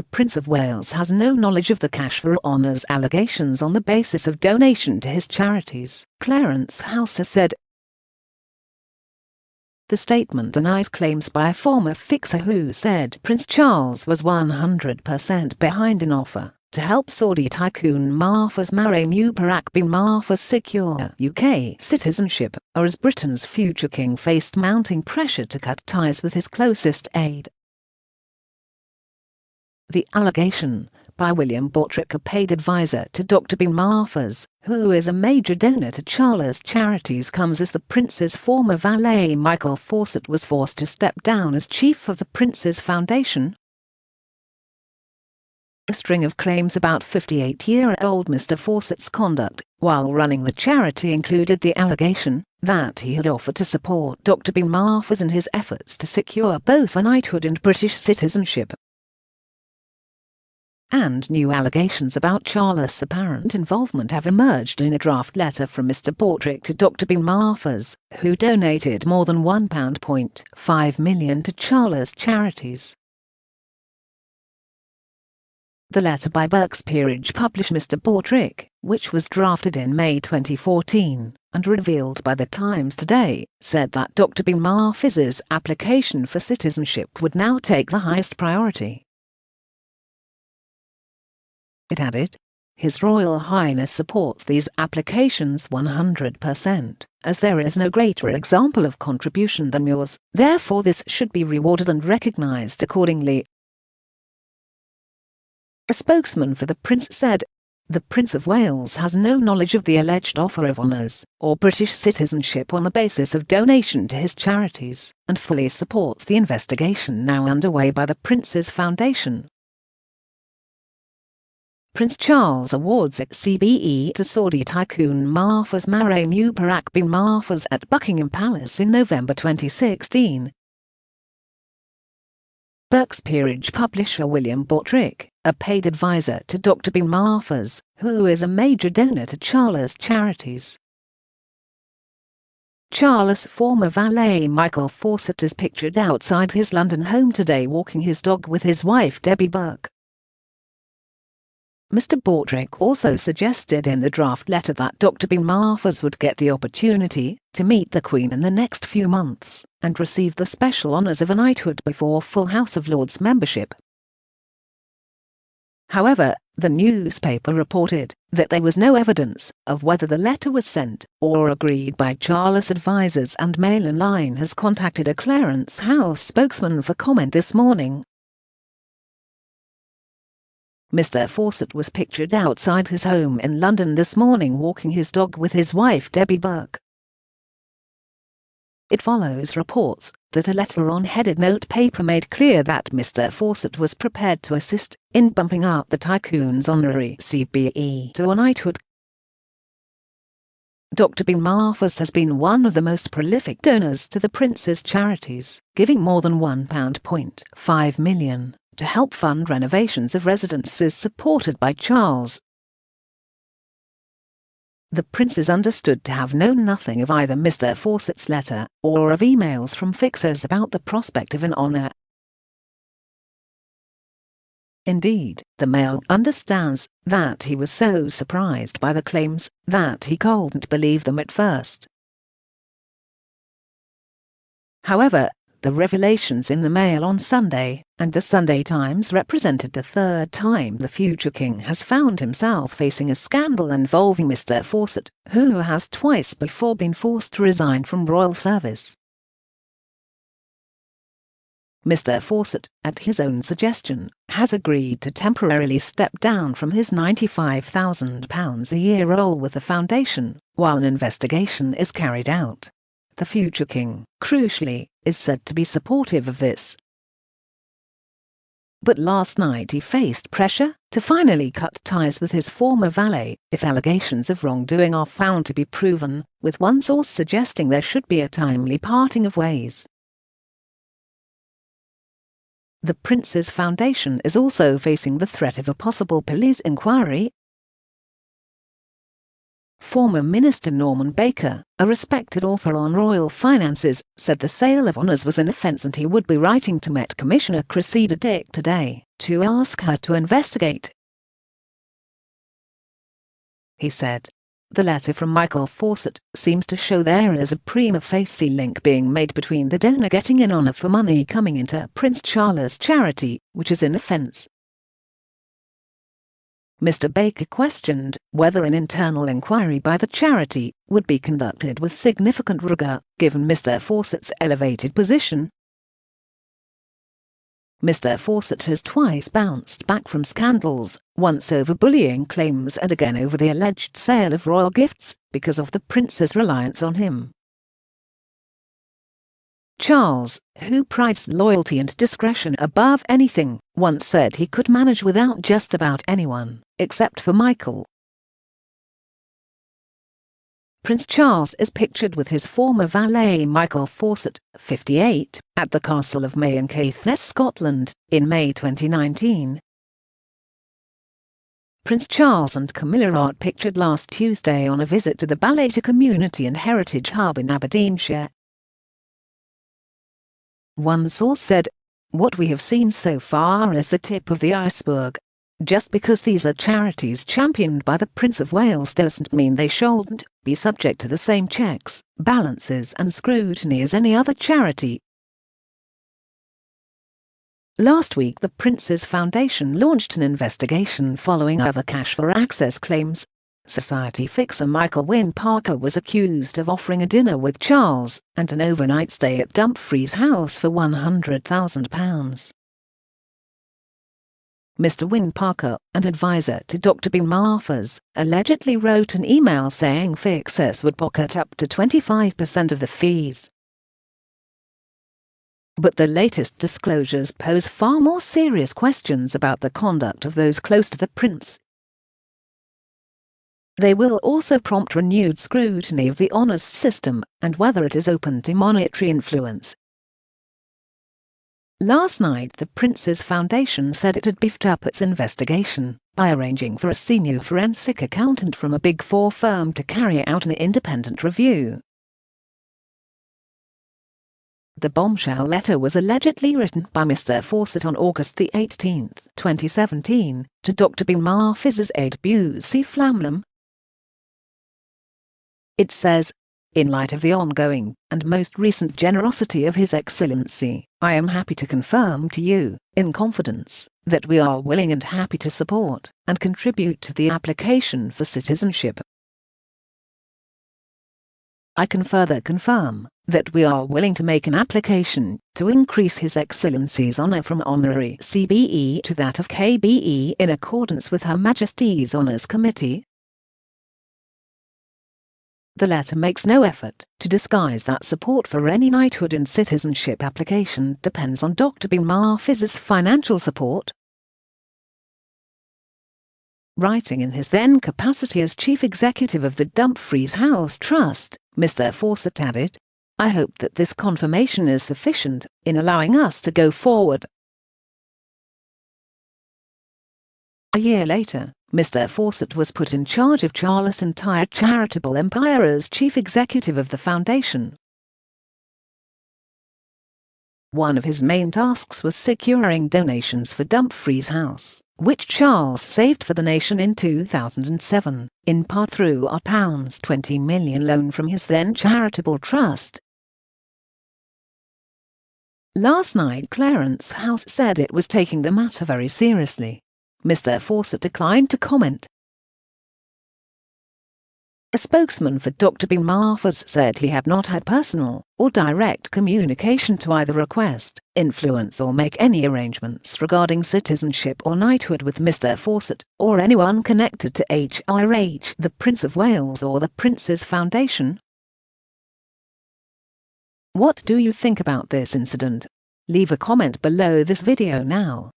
The Prince of Wales has no knowledge of the cash for honours allegations on the basis of donation to his charities, Clarence House has said. The statement denies claims by a former fixer who said Prince Charles was 100% behind an offer to help Saudi tycoon Mahfouz marry Mubarak bin Mahfouz secure UK citizenship, or as Britain's future king faced mounting pressure to cut ties with his closest aide. The allegation, by William Boutrick, a paid advisor to Dr bin Mahfouz, who is a major donor to Charles charities, comes as the Prince's former valet Michael Fawcett was forced to step down as chief of the Prince's Foundation. A string of claims about 58-year-old Mr. Fawcett's conduct while running the charity included the allegation that he had offered to support Dr bin Mahfouz in his efforts to secure both a knighthood and British citizenship. And new allegations about Charles' apparent involvement have emerged in a draft letter from Mr. Boutrick to Dr bin Mahfouz, who donated more than £1.5 million to Charles charities. The letter by Berks Peerage published Mr. Boutrick, which was drafted in May 2014 and revealed by the Times today, said that Dr bin Mahfouz's application for citizenship would now take the highest priority. It added, His Royal Highness supports these applications 100%, as there is no greater example of contribution than yours, therefore this should be rewarded and recognised accordingly. A spokesman for the Prince said, The Prince of Wales has no knowledge of the alleged offer of honours or British citizenship on the basis of donation to his charities, and fully supports the investigation now underway by the Prince's Foundation. Prince Charles awards CBE to Saudi tycoon Mahfouz marry Mubarak bin Mahfouz at Buckingham Palace in November 2016. Berks Peerage publisher William Boutrick, a paid advisor to Dr bin Mahfouz, who is a major donor to Charles charities. Charles' former valet Michael Fawcett is pictured outside his London home today walking his dog with his wife Debbie Burke. Mr. Boutrick also suggested in the draft letter that Dr bin Mahfouz would get the opportunity to meet the Queen in the next few months and receive the special honours of a knighthood before full House of Lords membership. However, the newspaper reported that there was no evidence of whether the letter was sent or agreed by Charles' advisers, and Mail Online has contacted a Clarence House spokesman for comment this morning. Mr. Fawcett was pictured outside his home in London this morning walking his dog with his wife Debbie Burke. It follows reports that a letter on headed notepaper made clear that Mr. Fawcett was prepared to assist in bumping up the tycoon's honorary CBE to a knighthood. Dr bin Mahfouz has been one of the most prolific donors to the Prince's charities, giving more than £1.5 million. To help fund renovations of residences supported by Charles. The Prince is understood to have known nothing of either Mr. Fawcett's letter or of emails from fixers about the prospect of an honour. Indeed, the Mail understands that he was so surprised by the claims that he couldn't believe them at first. However, the revelations in the Mail on Sunday and the Sunday Times represented the third time the future king has found himself facing a scandal involving Mr. Fawcett, who has twice before been forced to resign from royal service. Mr. Fawcett, at his own suggestion, has agreed to temporarily step down from his £95,000 a year role with the foundation, while an investigation is carried out. The future king, crucially, is said to be supportive of this. But last night he faced pressure to finally cut ties with his former valet if allegations of wrongdoing are found to be proven, with one source suggesting there should be a timely parting of ways. The Prince's Foundation is also facing the threat of a possible police inquiry. Former Minister Norman Baker, a respected author on royal finances, said the sale of honours was an offence and he would be writing to Met Commissioner Cressida Dick today to ask her to investigate. He said. The letter from Michael Fawcett seems to show there is a prima facie link being made between the donor getting in on it for money coming into Prince Charles' charity, which is an offence. Mr. Baker questioned whether an internal inquiry by the charity would be conducted with significant rigour, given Mr. Fawcett's elevated position. Mr. Fawcett has twice bounced back from scandals, once over bullying claims and again over the alleged sale of royal gifts, because of the prince's reliance on him. Charles, who prides loyalty and discretion above anything, once said he could manage without just about anyone, except for Michael. Prince Charles is pictured with his former valet Michael Fawcett, 58, at the Castle of May in Caithness, Scotland, in May 2019. Prince Charles and Camilla are pictured last Tuesday on a visit to the Ballater Community and Heritage Hub in Aberdeenshire. One source said, "What we have seen so far is the tip of the iceberg. Just because these are charities championed by the Prince of Wales doesn't mean they shouldn't be subject to the same checks, balances and scrutiny as any other charity." Last week the Prince's Foundation launched an investigation following other cash for access claims. Society fixer Michael Wynne Parker was accused of offering a dinner with Charles and an overnight stay at Dumfries House for £100,000. Mr. Wynne Parker, an advisor to Dr. B. Marfers, allegedly wrote an email saying fixers would pocket up to 25% of the fees. But the latest disclosures pose far more serious questions about the conduct of those close to the prince. They will also prompt renewed scrutiny of the honours system and whether it is open to monetary influence. Last night the Prince's Foundation said it had beefed up its investigation by arranging for a senior forensic accountant from a Big Four firm to carry out an independent review. The bombshell letter was allegedly written by Mr. Fawcett on August 18, 2017, to Dr. B. Marfers' aide Busey Flamlam. It says, "In light of the ongoing and most recent generosity of His Excellency, I am happy to confirm to you, in confidence, that we are willing and happy to support and contribute to the application for citizenship. I can further confirm that we are willing to make an application to increase His Excellency's honour from Honorary CBE to that of KBE in accordance with Her Majesty's Honours Committee." The letter makes no effort to disguise that support for any knighthood and citizenship application depends on Dr. B. Marfers' financial support. Writing in his then capacity as Chief Executive of the Dumfries House Trust, Mr. Fawcett added, "I hope that this confirmation is sufficient in allowing us to go forward." A year later, Mr. Fawcett was put in charge of Charles' entire charitable empire as Chief Executive of the Foundation. One of his main tasks was securing donations for Dumfries House, which Charles saved for the nation in 2007, in part through a £20 million loan from his then charitable trust. Last night Clarence House said it was taking the matter very seriously. Mr. Fawcett declined to comment. A spokesman for Dr. B. Marfers said he had not had personal or direct communication to either request, influence or make any arrangements regarding citizenship or knighthood with Mr. Fawcett or anyone connected to HRH, the Prince of Wales or the Prince's Foundation. What do you think about this incident? Leave a comment below this video now.